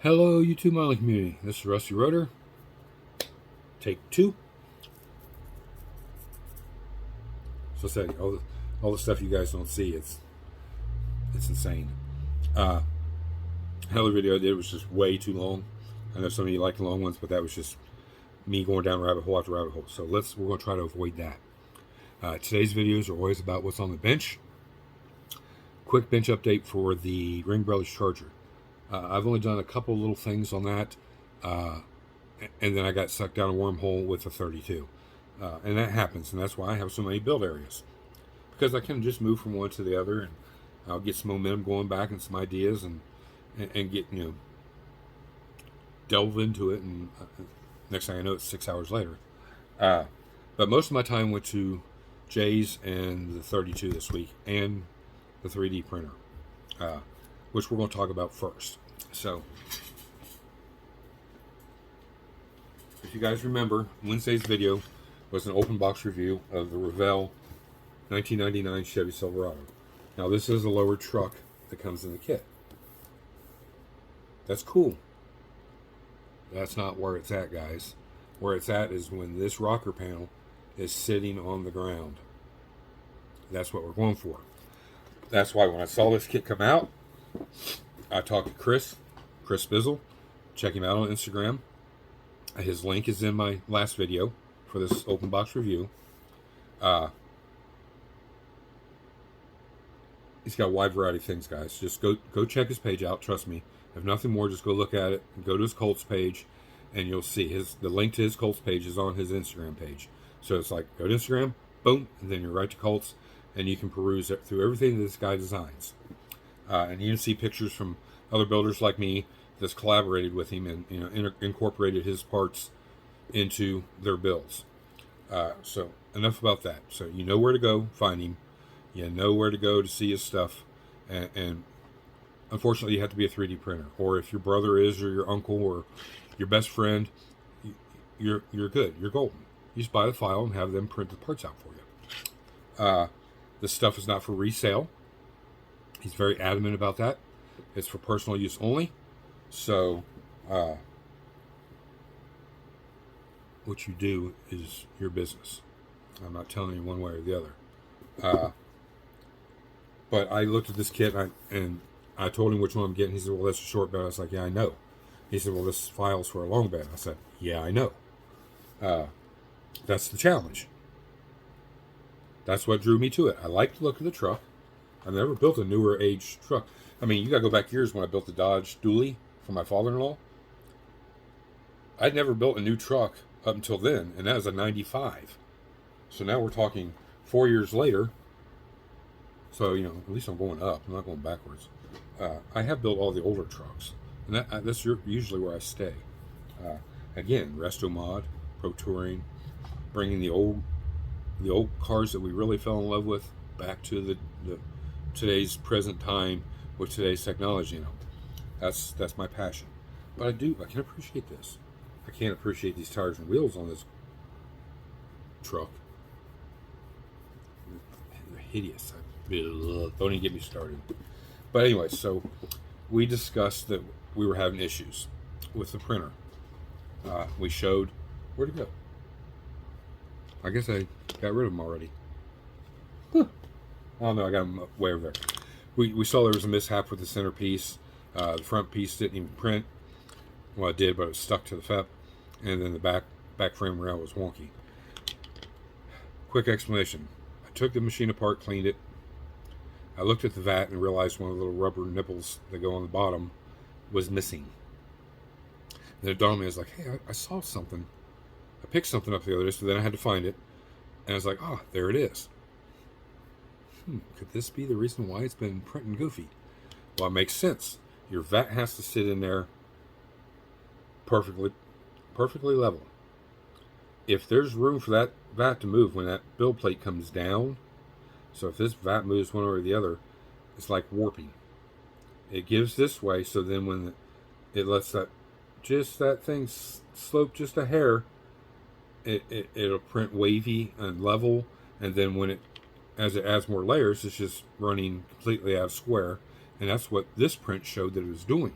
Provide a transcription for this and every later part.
Hello, YouTube modeling community. This is Rusty Rotor. Take 2. So I said, all the stuff you guys don't see, it's insane. Another video I did was just way too long. I know some of you like the long ones, but that was just me going down rabbit hole after rabbit hole. So we're going to try to avoid that. Today's videos are always about what's on the bench. Quick bench update for the Ring Brothers Charger. I've only done a couple little things on that, and then I got sucked down a wormhole with a 32. And that happens, and that's why I have so many build areas. Because I can just move from one to the other, and I'll get some momentum going back and some ideas, and get, delve into it, and next thing I know, it's 6 hours later. But most of my time went to Jay's and the 32 this week, and the 3D printer, which we're going to talk about first. So, if you guys remember, Wednesday's video was an open box review of the Revell 1999 Chevy Silverado. Now, this is a lower truck that comes in the kit. That's cool. That's not where it's at, guys. Where it's at is when this rocker panel is sitting on the ground. That's what we're going for. That's why when I saw this kit come out, I talked to Chris Bizzle. Check him out on Instagram. His link is in my last video for this open box review. He's got a wide variety of things, guys. Just go check his page out. Trust me. If nothing more, just go look at it. Go to his Colts page, and you'll see the link to his Colts page is on his Instagram page. So it's like, go to Instagram, boom, and then you're right to Colts, and you can peruse through everything that this guy designs. And you can see pictures from other builders like me that's collaborated with him and incorporated his parts into their builds. So enough about that. So you know where to go find him. You know where to go to see his stuff. And unfortunately, you have to be a 3D printer. Or if your brother is, or your uncle, or your best friend, you're good. You're golden. You just buy the file and have them print the parts out for you. This stuff is not for resale. He's very adamant about that. It's for personal use only. So, what you do is your business. I'm not telling you one way or the other. But I looked at this kit, and I told him which one I'm getting. He said, well, that's a short bed. I was like, yeah, I know. He said, well, this file's for a long bed. I said, yeah, I know. That's the challenge. That's what drew me to it. I like the look of the truck. I've never built a newer age truck. I mean, you got to go back years when I built the Dodge Dually for my father-in-law. I'd never built a new truck up until then, and that was a 95. So now we're talking 4 years later. So, at least I'm going up. I'm not going backwards. I have built all the older trucks, and that's usually where I stay. Again, Resto Mod, Pro Touring, bringing the old cars that we really fell in love with back to the today's present time with today's technology. That's my passion. But I can appreciate this. I can't appreciate these tires and wheels on this truck. They're hideous. Don't even get me started. But anyway, so we discussed that we were having issues with the printer. We showed where to go. I guess I got rid of them already. Huh. I don't know, I got them way over there. We saw there was a mishap with the centerpiece. The front piece didn't even print. Well, it did, but it was stuck to the FEP. And then the back frame rail was wonky. Quick explanation. I took the machine apart, cleaned it. I looked at the vat and realized one of the little rubber nipples that go on the bottom was missing. And then it dawned on me, I was like, hey, I saw something. I picked something up the other day, so then I had to find it. And I was like, there it is. Could this be the reason why it's been printing goofy? Well, it makes sense. Your vat has to sit in there perfectly level. If there's room for that vat to move when that build plate comes down, so if this vat moves one way or the other, it's like warping. It gives this way, so then when it lets that thing slope just a hair, it'll print wavy and level, and then as it adds more layers, it's just running completely out of square, and that's what this print showed that it was doing.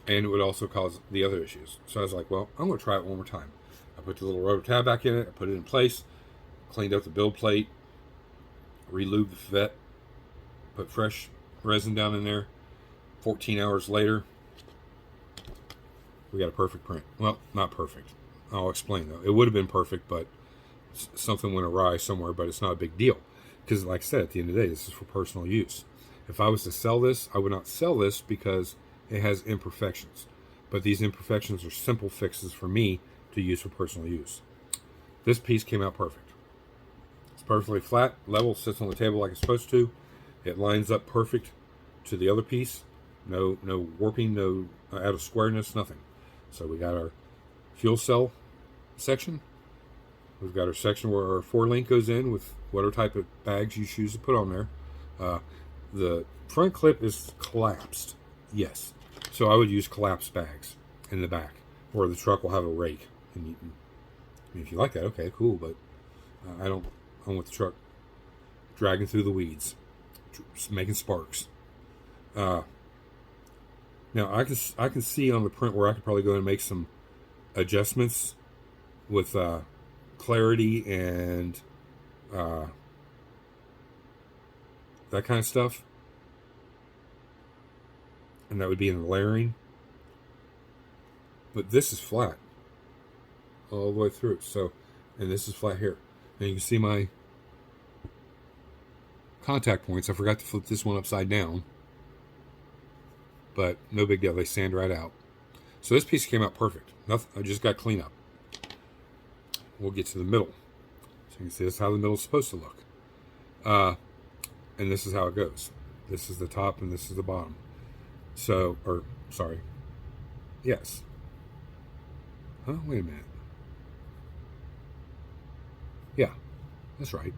and it would also cause the other issues. So I was like, well, I'm going to try it one more time. I put the little rotor tab back in it, I put it in place, cleaned up the build plate, re-lubed the vet, put fresh resin down in there. 14 hours later, we got a perfect print. Well, not perfect. I'll explain though. It would have been perfect, but something went awry somewhere, but it's not a big deal. Because like I said, at the end of the day, this is for personal use. If I was to sell this, I would not sell this because it has imperfections. But these imperfections are simple fixes for me to use for personal use. This piece came out perfect. It's perfectly flat, level, sits on the table like it's supposed to. It lines up perfect to the other piece. No warping, no out of squareness, nothing. So we got our fuel cell section. We've got our section where our 4-link goes in with whatever type of bags you choose to put on there. The front clip is collapsed, yes. So I would use collapsed bags in the back, or the truck will have a rake. And if you like that, okay, cool. But I don't want the truck dragging through the weeds, making sparks. Now I can see on the print where I could probably go and make some adjustments with clarity and that kind of stuff, and that would be in the layering. But this is flat all the way through. So, and this is flat here, and you can see my contact points. I forgot to flip this one upside down, but no big deal. They sand right out. So this piece came out perfect. Nothing. I just got clean up. We'll get to the middle. So you can see this is how the middle is supposed to look. And this is how it goes. This is the top and this is the bottom. So, or, sorry. Yes. Huh? Wait a minute. Yeah, that's right.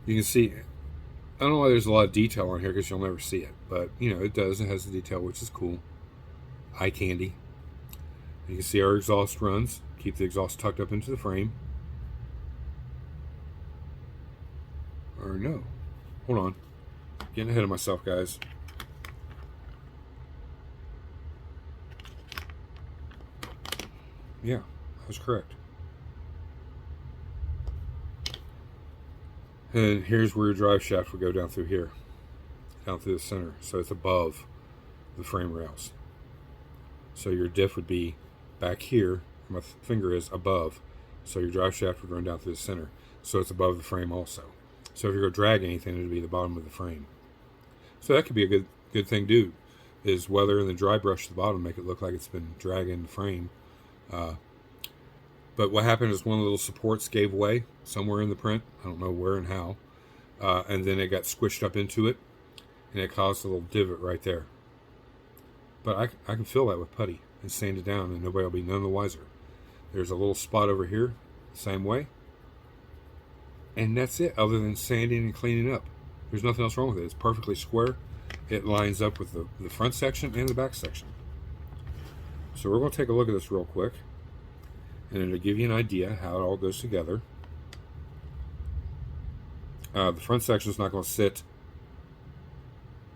You can see, I don't know why there's a lot of detail on here because you'll never see it. But, you know, it does. It has the detail, which is cool. Eye candy. You can see our exhaust runs. Keep the exhaust tucked up into the frame. Or no. Hold on. Getting ahead of myself, guys. Yeah, that was correct. And here's where your drive shaft would go down through here. Down through the center. So it's above the frame rails. So your diff would be back here. My finger is above. So your drive shaft would run down through the center. So it's above the frame also. So if you're going to drag anything, it would be the bottom of the frame. So that could be a good thing to do, is weather and then dry brush the bottom, make it look like it's been dragging the frame. But what happened is one of the little supports gave way somewhere in the print. I don't know where and how. And then it got squished up into it, and it caused a little divot right there. But I can fill that with putty and sand it down, and nobody will be none the wiser. There's a little spot over here, same way. And that's it, other than sanding and cleaning up. There's nothing else wrong with it. It's perfectly square. It lines up with the front section and the back section. So we're going to take a look at this real quick, and it'll give you an idea how it all goes together. The front section is not going to sit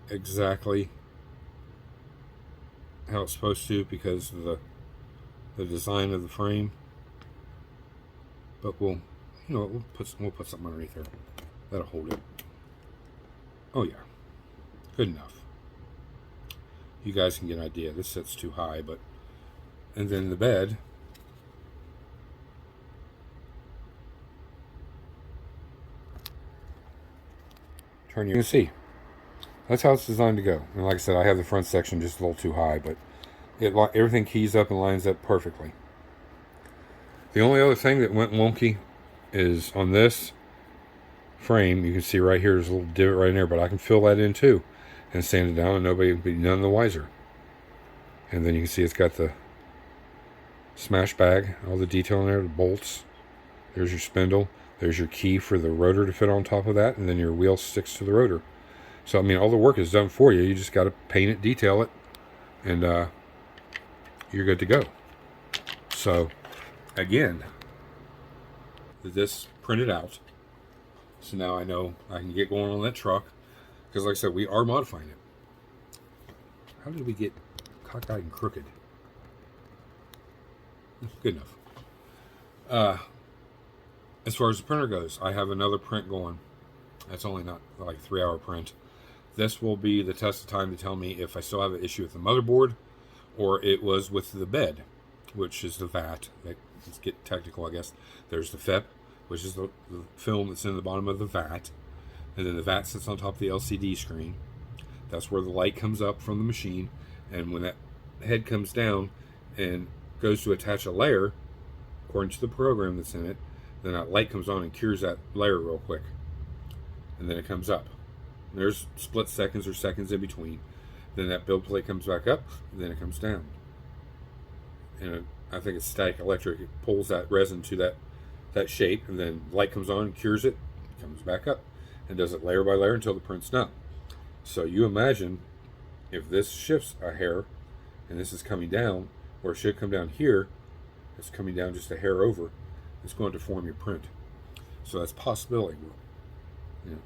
exactly how it's supposed to because of the design of the frame. But we'll put something underneath there. That'll hold it. Oh yeah, good enough. You guys can get an idea. This sits too high, but and then the bed. You can see. That's how it's designed to go. And like I said, I have the front section just a little too high, but everything keys up and lines up perfectly. The only other thing that went wonky is on this frame. You can see right here, there's a little divot right in there, but I can fill that in too and sand it down, and nobody will be none the wiser. And then you can see it's got the smash bag, all the detail in there, the bolts. There's your spindle. There's your key for the rotor to fit on top of that, and then your wheel sticks to the rotor. So, I mean, all the work is done for you. You just got to paint it, detail it, and you're good to go. So, again, this printed out. So now I know I can get going on that truck. Because, like I said, we are modifying it. How did we get cockeyed and crooked. Good enough. As far as the printer goes, I have another print going. That's only not like a 3-hour print. This will be the test of time to tell me if I still have an issue with the motherboard or it was with the bed, which is the VAT. Let's get technical, I guess. There's the FEP, which is the film that's in the bottom of the VAT. And then the VAT sits on top of the LCD screen. That's where the light comes up from the machine. And when that head comes down and goes to attach a layer, according to the program that's in it, then that light comes on and cures that layer real quick. And then it comes up. And there's split seconds or seconds in between. Then that build plate comes back up, and then it comes down. And I think it's static electric. It pulls that resin to that shape, and then light comes on and cures it, comes back up, and does it layer by layer until the print's done. So you imagine if this shifts a hair, and this is coming down, or it should come down here, it's coming down just a hair over, it's going to deform your print. So that's a possibility. You know,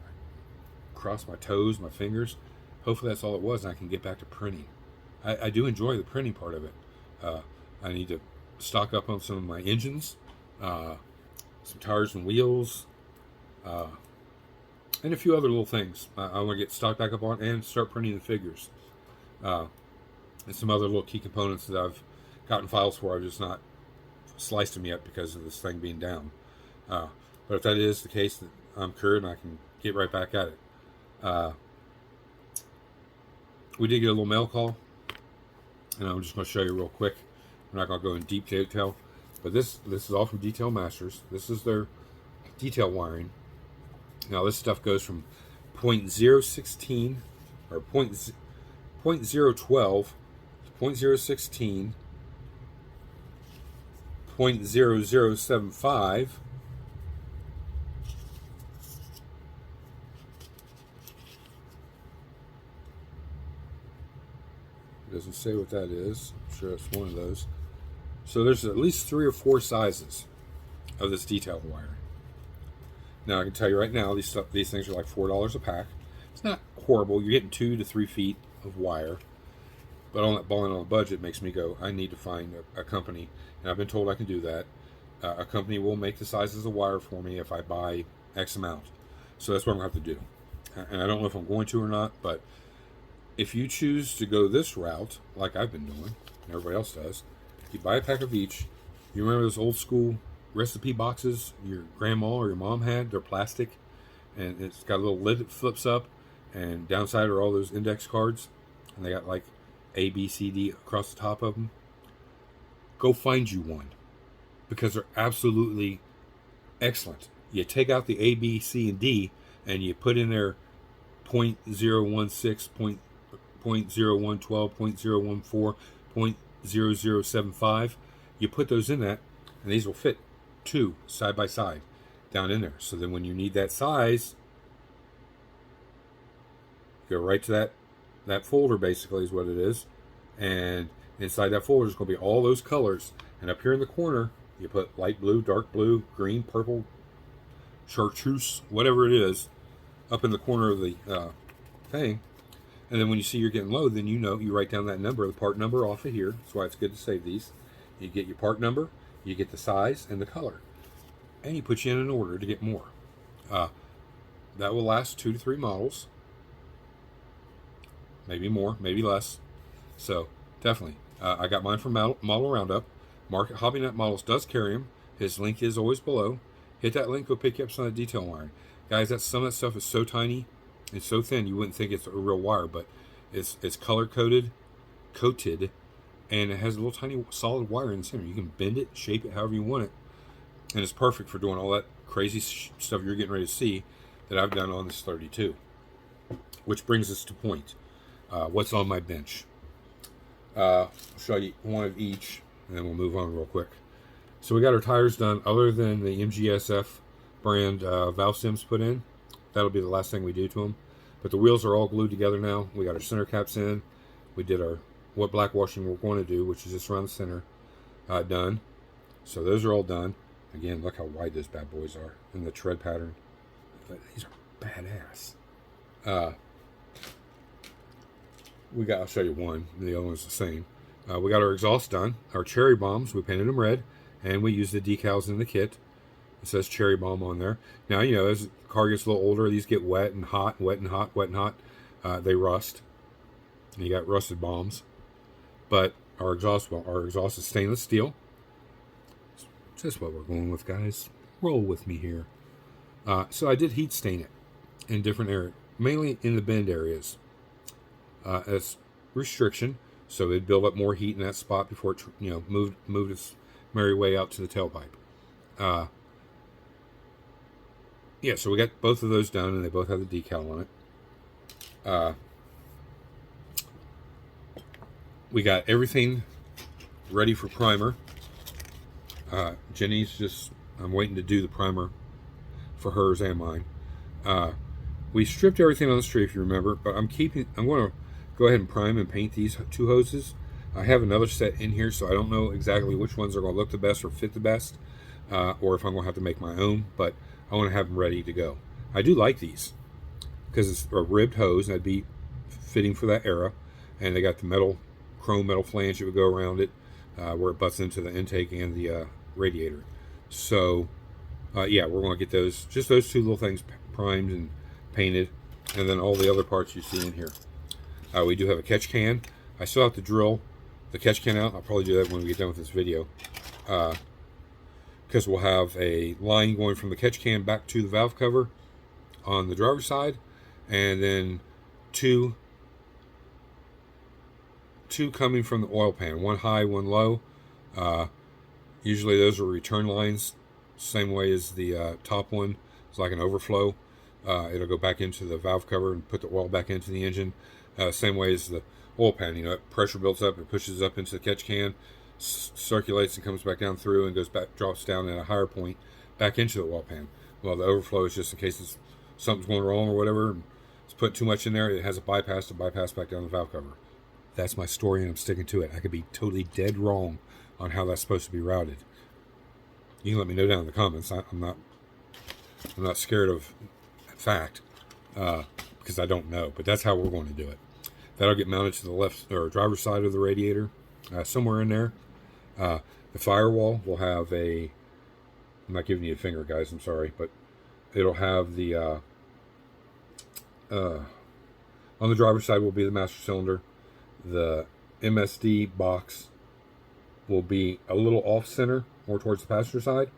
cross my toes, my fingers. Hopefully that's all it was, and I can get back to printing. I do enjoy the printing part of it. I need to stock up on some of my engines, some tires and wheels, and a few other little things I want to get stocked back up on and start printing the figures. And some other little key components that I've gotten files for. I've just not sliced them yet because of this thing being down. But if that is the case, that I'm cured and I can get right back at it. We did get a little mail call, and I'm just going to show you real quick. I'm not going to go in deep detail, but this is all from Detail Masters. This is their detail wiring. Now this stuff goes from 0.016 or 0.012 to 0.016, 0.0075, it doesn't say what that is. I'm sure it's one of those. So there's at least 3 or 4 sizes of this detail wiring. Now I can tell you right now, these things are like $4 a pack. It's not horrible. You're getting 2 to 3 feet of wire. But on that balling on a budget makes me go, I need to find a company. And I've been told I can do that. A company will make the sizes of wire for me if I buy X amount. So that's what I'm going to have to do. And I don't know if I'm going to or not, but if you choose to go this route, like I've been doing, and everybody else does, you buy a pack of each. You remember those old school recipe boxes your grandma or your mom had? They're plastic, and it's got a little lid that flips up, and downside are all those index cards, and they got like A, B, C, D across the top of them. Go find you one, because they're absolutely excellent. You take out the A, B, C, and D, and you put in there 0.016, 0.0112, 0.014, 0.0075. You put those in that, and these will fit 2 side by side down in there. So then when you need that size, go right to that folder, basically is what it is. And inside that folder is going to be all those colors. And up here in the corner, you put light blue, dark blue, green, purple, chartreuse, whatever it is, up in the corner of the thing. And then when you see you're getting low, then you write down that number, the part number off of here. That's why it's good to save these. You get your part number, you get the size and the color, and you put you in an order to get more. That will last 2 to 3 models, maybe more, maybe less. So definitely, I got mine from Model Roundup. Market HobbyNet Models does carry them. His link is always below. Hit that link, go pick you up some of that detail wiring, guys. Some of that stuff is so tiny. It's so thin you wouldn't think it's a real wire, but it's color coated, and it has a little tiny solid wire in the center. You can bend it, shape it however you want it, and it's perfect for doing all that crazy stuff you're getting ready to see that I've done on this 32. Which brings us to point. What's on my bench? I'll show you one of each, and then we'll move on real quick. So we got our tires done. Other than the MGSF brand valve stems put in, that'll be the last thing we do to them. But the wheels are all glued together now. We got our center caps in. We did what black washing we're going to do, which is just around the center, done. So those are all done. Again, look how wide those bad boys are in the tread pattern. These are badass. I'll show you one. The other one's the same. We got our exhaust done. Our cherry bombs, we painted them red, and we used the decals in the kit. It says cherry bomb on there. Now, as the car gets a little older, these get wet and hot, wet and hot, wet and hot. They rust. And you got rusted bombs. But our exhaust is stainless steel. It's just what we're going with, guys. Roll with me here. So I did heat stain it in different areas, mainly in the bend areas. As restriction, so it'd build up more heat in that spot before it, moved its merry way out to the tailpipe. So we got both of those done, and they both have the decal on it. We got everything ready for primer. Jenny's I'm waiting to do the primer for hers and mine. We stripped everything on the street, if you remember, but I'm going to go ahead and prime and paint these two hoses. I have another set in here, so I don't know exactly which ones are going to look the best or fit the best, or if I'm going to have to make my own, but I want to have them ready to go. I do like these because it's a ribbed hose, and I'd be fitting for that era, and they got the chrome metal flange that would go around it, where it butts into the intake and the radiator. So, we're going to get those two little things primed and painted, and then all the other parts you see in here. We do have a catch can. I still have to drill the catch can out. I'll probably do that when we get done with this video, because we'll have a line going from the catch can back to the valve cover on the driver's side, and then two coming from the oil pan, one high, one low. Usually those are return lines, same way as the top one. It's like an overflow. It'll go back into the valve cover and put the oil back into the engine. Same way as the oil pan. Pressure builds up, it pushes up into the catch can, circulates and comes back down through and drops down at a higher point back into the oil pan. Well, the overflow is just in case something's going wrong or whatever, and it's put too much in there, it has a bypass to bypass back down the valve cover. That's my story, and I'm sticking to it. I could be totally dead wrong on how that's supposed to be routed. You can let me know down in the comments. I'm not scared of fact, because I don't know, but that's how we're going to do it. That'll get mounted to the left or driver's side of the radiator, somewhere in there. The firewall will have I'm not giving you a finger, guys, I'm sorry, but it'll have the on the driver's side will be the master cylinder. The MSD box will be a little off center, more towards the passenger side,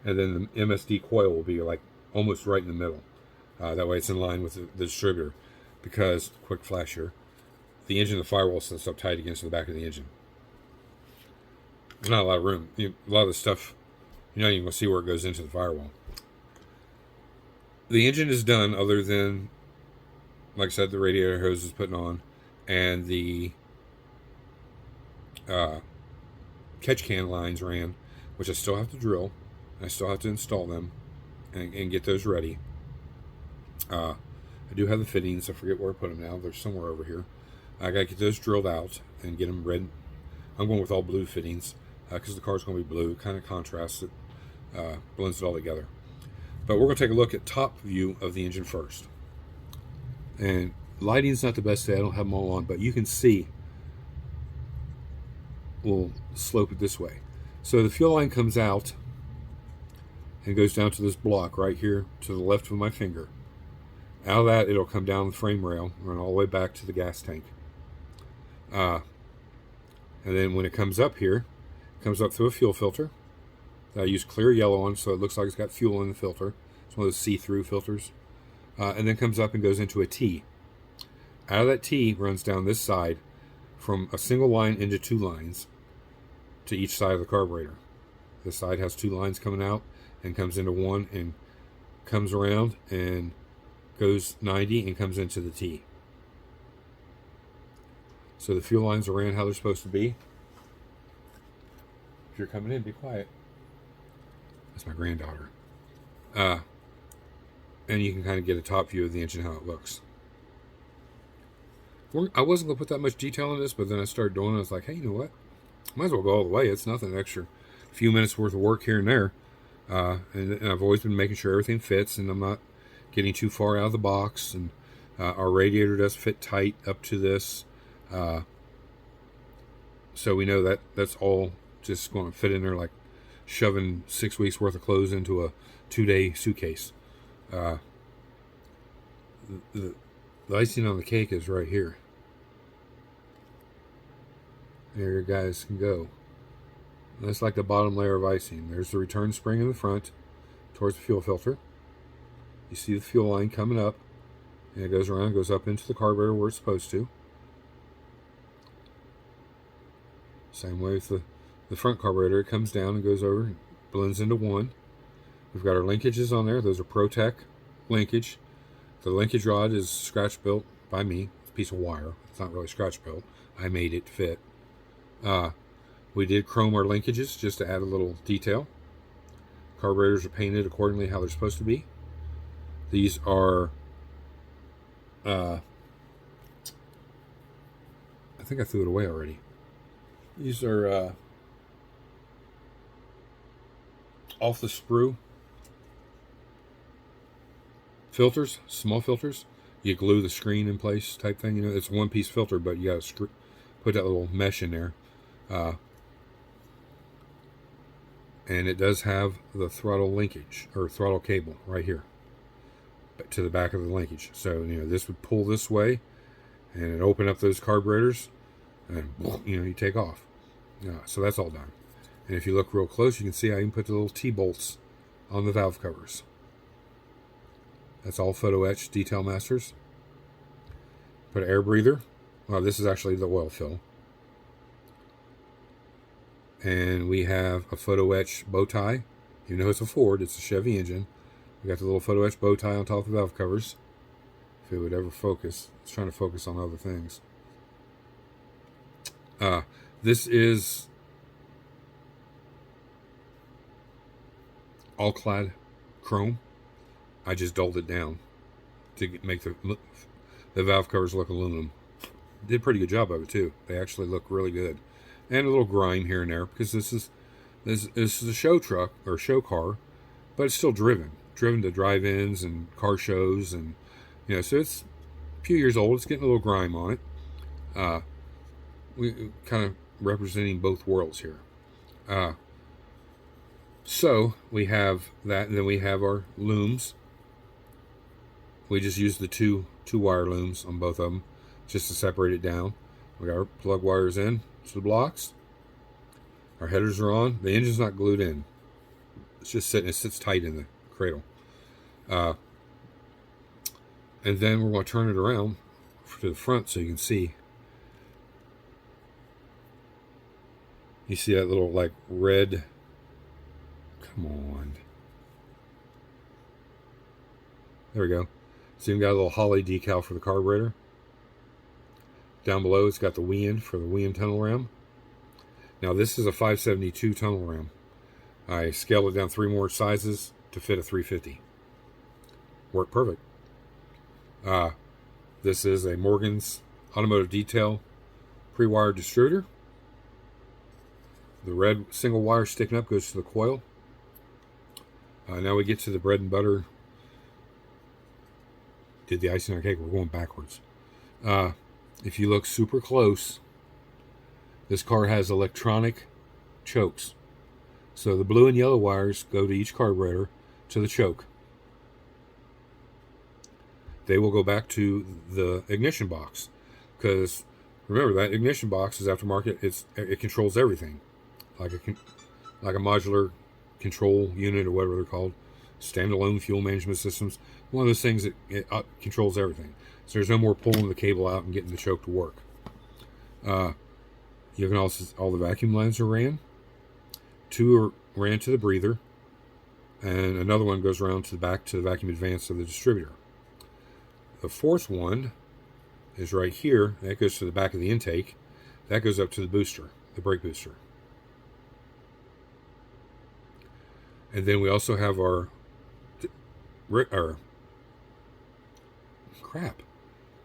and then the MSD coil will be like almost right in the middle. That way it's in line with the distributor, because, quick flash here, the engine, the firewall sits up tight against the back of the engine. There's not a lot of room. A lot of the stuff, you can see where it goes into the firewall. The engine is done, other than, like I said, the radiator hose is putting on, and the catch can lines ran, which I still have to drill. I still have to install them and get those ready. I do have the fittings. I forget where I put them now. They're somewhere over here. I got to get those drilled out and get them red. I'm going with all blue fittings because the car's going to be blue. Kind of contrasts it, blends it all together. But we're going to take a look at top view of the engine first. And lighting's not the best today. I don't have them all on, but you can see. We'll slope it this way. So the fuel line comes out and goes down to this block right here to the left of my finger. Out of that, it'll come down the frame rail, run all the way back to the gas tank. And then when it comes up here, it comes up through a fuel filter that I use clear yellow on, so it looks like it's got fuel in the filter. It's one of those see-through filters. And then comes up and goes into a T. Out of that T runs down this side from a single line into two lines to each side of the carburetor. This side has two lines coming out and comes into one and comes around and goes 90 and comes into the T. So the fuel lines are ran how they're supposed to be. If you're coming in, be quiet. That's my granddaughter. And you can kind of get a top view of the engine, how it looks. I wasn't going to put that much detail in this, but then I started doing it. I was like, hey, you know what? Might as well go all the way. It's nothing extra. A few minutes worth of work here and there. And I've always been making sure everything fits, and I'm not getting too far out of the box. And our radiator does fit tight up to this. So we know that that's all just going to fit in there like shoving 6 weeks worth of clothes into a 2-day suitcase. The, the, the icing on the cake is right here. There you guys can go. That's like the bottom layer of icing. There's the return spring in the front towards the fuel filter. You see the fuel line coming up, and it goes around, goes up into the carburetor where it's supposed to. Same way with the front carburetor. It comes down and goes over, blends into one. We've got our linkages on there. Those are ProTech linkage. The linkage rod is scratch built by me. It's a piece of wire. It's not really scratch built. I made it fit. We did chrome our linkages just to add a little detail. Carburetors are painted accordingly how they're supposed to be. These are, I think I threw it away already. These are off the sprue filters, small filters. You glue the screen in place type thing. You know, it's a one-piece filter, but you got to put that little mesh in there. And it does have the throttle linkage or throttle cable right here to the back of the linkage. So, you know, this would pull this way and it open up those carburetors and, you know, you take off. So that's all done. And if you look real close, you can see I even put the little T-bolts on the valve covers. That's all photo etched Detail Masters. Put an air breather. Well, this is actually the oil fill. And we have a photo etch bow tie. Even though it's a Ford, it's a Chevy engine. We got the little photo etch bow tie on top of the valve covers. If it would ever focus. It's trying to focus on other things. This is all clad chrome. I just dulled it down to make the valve covers look aluminum. Did a pretty good job of it too. They actually look really good. And a little grime here and there because this is a show truck or show car, but it's still driven to drive-ins and car shows, and you know, so it's a few years old. It's getting a little grime on it. We kind of representing both worlds here. So we have that, and then we have our looms. We just use the two wire looms on both of them just to separate it down. We got our plug wires in to the blocks. Our headers are on. The engine's not glued in. It's just sitting. It sits tight in the cradle. And then we're going to turn it around to the front so you can see. You see that little like red. Come on. There we go. So you've got a little Holly decal for the carburetor. Down below, it's got the Wien for the Wien tunnel ram. Now, this is a 572 tunnel ram. I scaled it down 3 more sizes to fit a 350. Worked perfect. This is a Morgan's Automotive Detail pre-wired distributor. The red single wire sticking up goes to the coil. Now we get to the bread and butter. Did the icing on the cake. We're going backwards. If you look super close, this car has electronic chokes. So the blue and yellow wires go to each carburetor to the choke. They will go back to the ignition box. Because remember, that ignition box is aftermarket. It controls everything. Like a modular control unit or whatever they're called. Standalone fuel management systems. One of those things that it controls everything. So there's no more pulling the cable out and getting the choke to work. You can also, all the vacuum lines are ran. 2 are ran to the breather. And another one goes around to the back to the vacuum advance of the distributor. The 4th one is right here. That goes to the back of the intake. That goes up to the booster, the brake booster. And then we also have our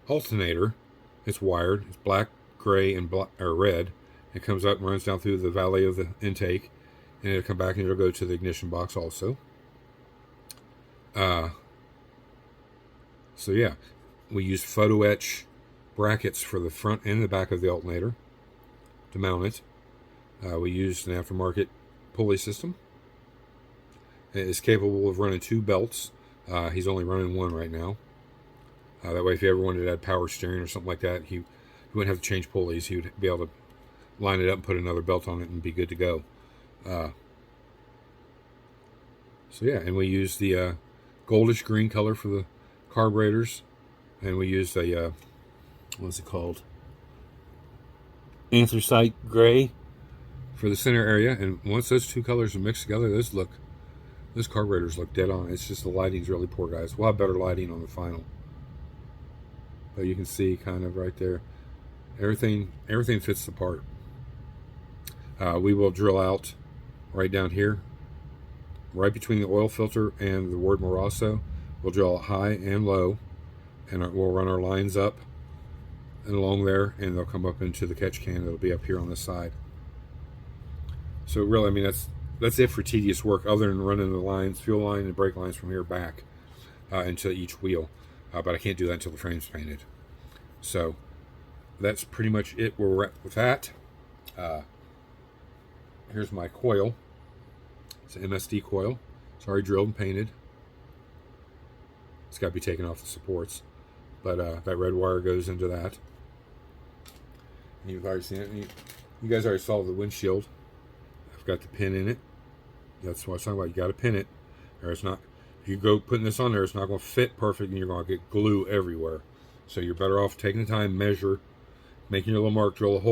alternator. It's wired. It's black, gray, and red. It comes up and runs down through the valley of the intake, and it'll come back and it'll go to the ignition box also. So yeah, we use photo etch brackets for the front and the back of the alternator to mount it. We used an aftermarket pulley system. It is capable of running 2 belts. He's only running 1 right now. That way, if he ever wanted to add power steering or something like that, he wouldn't have to change pulleys. He would be able to line it up and put another belt on it and be good to go. So yeah, and we use the goldish green color for the carburetors, and we used a what's it called? Anthracite gray for the center area. And once those 2 colors are mixed together, those carburetors look dead on. It's just the lighting's really poor, guys. We'll have better lighting on the final, but you can see kind of right there, everything fits the part. We will drill out right down here, right between the oil filter and the word Moroso. We'll drill it high and low, and we'll run our lines up and along there, and they'll come up into the catch can that'll be up here on this side. So really, I mean, that's it for tedious work, other than running the lines, fuel line and brake lines from here back into each wheel. But I can't do that until the frame's painted. So that's pretty much it where we're at with that. Here's my coil. It's an MSD coil. It's already drilled and painted. It's got to be taken off the supports, but that red wire goes into that. And you've already seen it. You guys already saw the windshield. I've got the pin in it. That's what I was talking about. You got to pin it, or it's not. If you go putting this on there, it's not going to fit perfect, and you're going to get glue everywhere. So you're better off taking the time, measure, making your little mark, drill a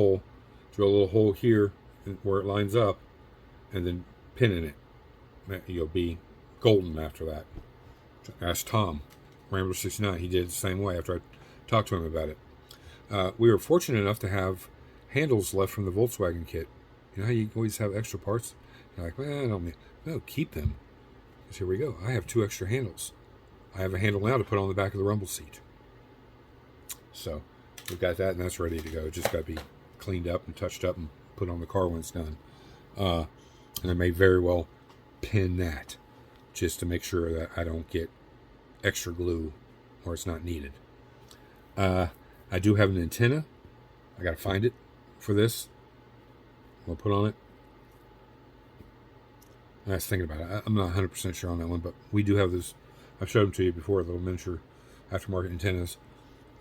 little hole here where it lines up, and then pinning it. You'll be golden after that. Ask Tom, Rambler69. He did it the same way after I talked to him about it. We were fortunate enough to have handles left from the Volkswagen kit. You know how you always have extra parts? You're like, well, I don't need. No, keep them. Because here we go. I have 2 extra handles. I have a handle now to put on the back of the rumble seat. So we've got that, and that's ready to go. Just got to be cleaned up and touched up and put on the car when it's done. And I may very well pin that just to make sure that I don't get extra glue where it's not needed. I do have an antenna. I got to find it for this. We'll put on it. I was thinking about it. I'm not 100% sure on that one, but we do have this. I've showed them to you before, little miniature aftermarket antennas.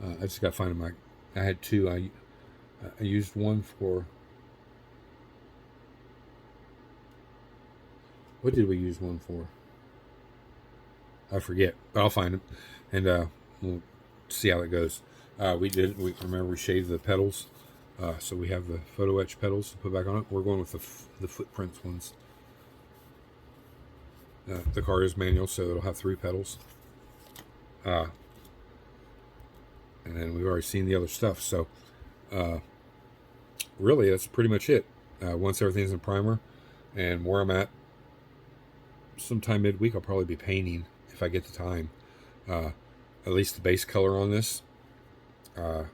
I just got to find them. I had 2. I used one for. What did we use one for? I forget, but I'll find them, and we'll see how it goes. We remember we shaved the pedals, so we have the photo etch pedals to put back on it. We're going with the footprints ones. The car is manual, so it'll have 3 pedals. And then we've already seen the other stuff, so really that's pretty much it. Once everything's in primer, and where I'm at, sometime midweek I'll probably be painting if I get the time. At least the base color on this, and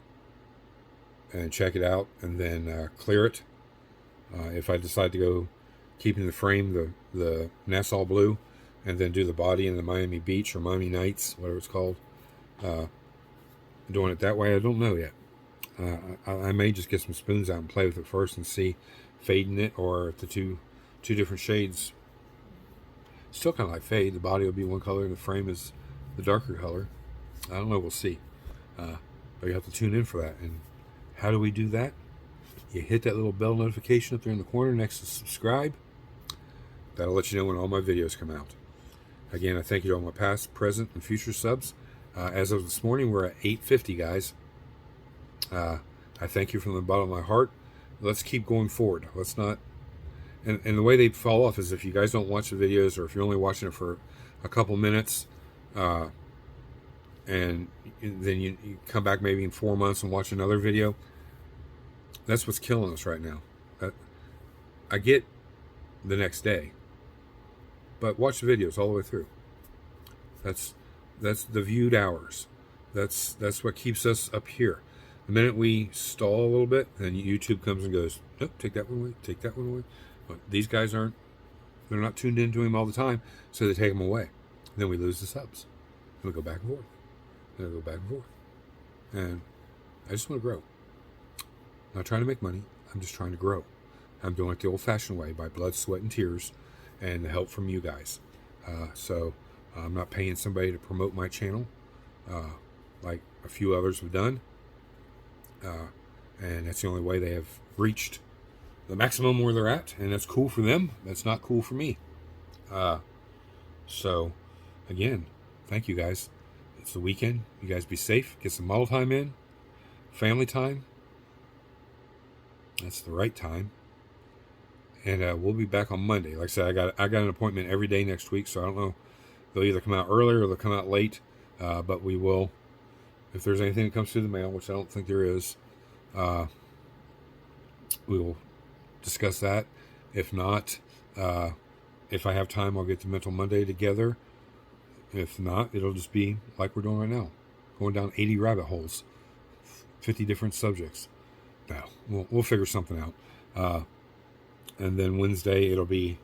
check it out, and then clear it. If I decide to go keeping the frame the Nassau blue, and then do the body in the Miami Beach or Miami Nights, whatever it's called, doing it that way, I don't know yet. I may just get some spoons out and play with it first and see fading it, or if the two different shades still kind of like fade. The body will be one color and the frame is the darker color. I don't know, we'll see. But you have to tune in for that. And how do we do that? You hit that little bell notification up there in the corner next to subscribe. That'll let you know when all my videos come out. Again, I thank you to all my past, present, and future subs. As of this morning, we're at 850, guys. I thank you from the bottom of my heart. Let's keep going forward. Let's not... And the way they fall off is if you guys don't watch the videos, or if you're only watching it for a couple minutes, and then you come back maybe in 4 months and watch another video. That's what's killing us right now. I get the next day, but watch the videos all the way through. That's the viewed hours. That's what keeps us up here. The minute we stall a little bit, then YouTube comes and goes, nope, take that one away, take that one away. But these guys they're not tuned into him all the time, so they take him away. Then we lose the subs. And we go back and forth. And I go back and forth. And I just want to grow. I'm not trying to make money. I'm just trying to grow. I'm doing it the old-fashioned way, by blood, sweat, and tears, and the help from you guys. So I'm not paying somebody to promote my channel like a few others have done. And that's the only way they have reached the maximum where they're at, and that's cool for them. That's not cool for me. So, again, thank you guys. It's the weekend. You guys be safe. Get some model time in. Family time. That's the right time. And we'll be back on Monday. Like I said, I got an appointment every day next week, so I don't know. They'll either come out earlier or they'll come out late. But we will, if there's anything that comes through the mail, which I don't think there is, we will discuss that. If not, if I have time, I'll get the Mental Monday together. If not, it'll just be like we're doing right now, going down 80 rabbit holes, 50 different subjects. No, we'll figure something out. And then Wednesday it'll be.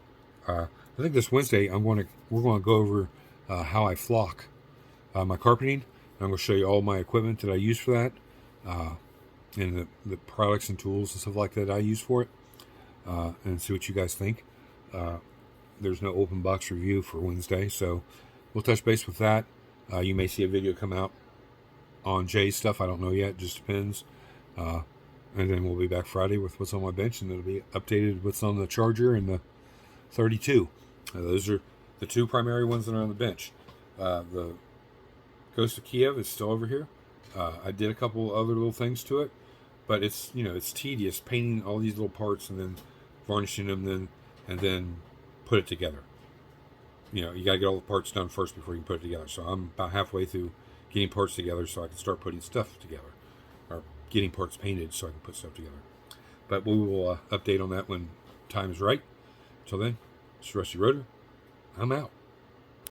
I think this Wednesday we're going to go over how I flock my carpeting. I'm going to show you all my equipment that I use for that, and the products and tools and stuff like that I use for it, and see what you guys think. There's no open box review for Wednesday, so we'll touch base with that. You may see a video come out on Jay's stuff. I don't know yet. Just depends. And then we'll be back Friday with what's on my bench, and it'll be updated what's on the Charger and the 32. Those are the two primary ones that are on the bench. The Ghost of Kiev is still over here. I did a couple other little things to it, but it's tedious painting all these little parts and then varnishing them, and then put it together. You got to get all the parts done first before you can put it together. So I'm about halfway through getting parts together so I can start putting stuff together, or getting parts painted so I can put stuff together. But we will update on that when time is right. Until then, it's Rusty Rotor. I'm out.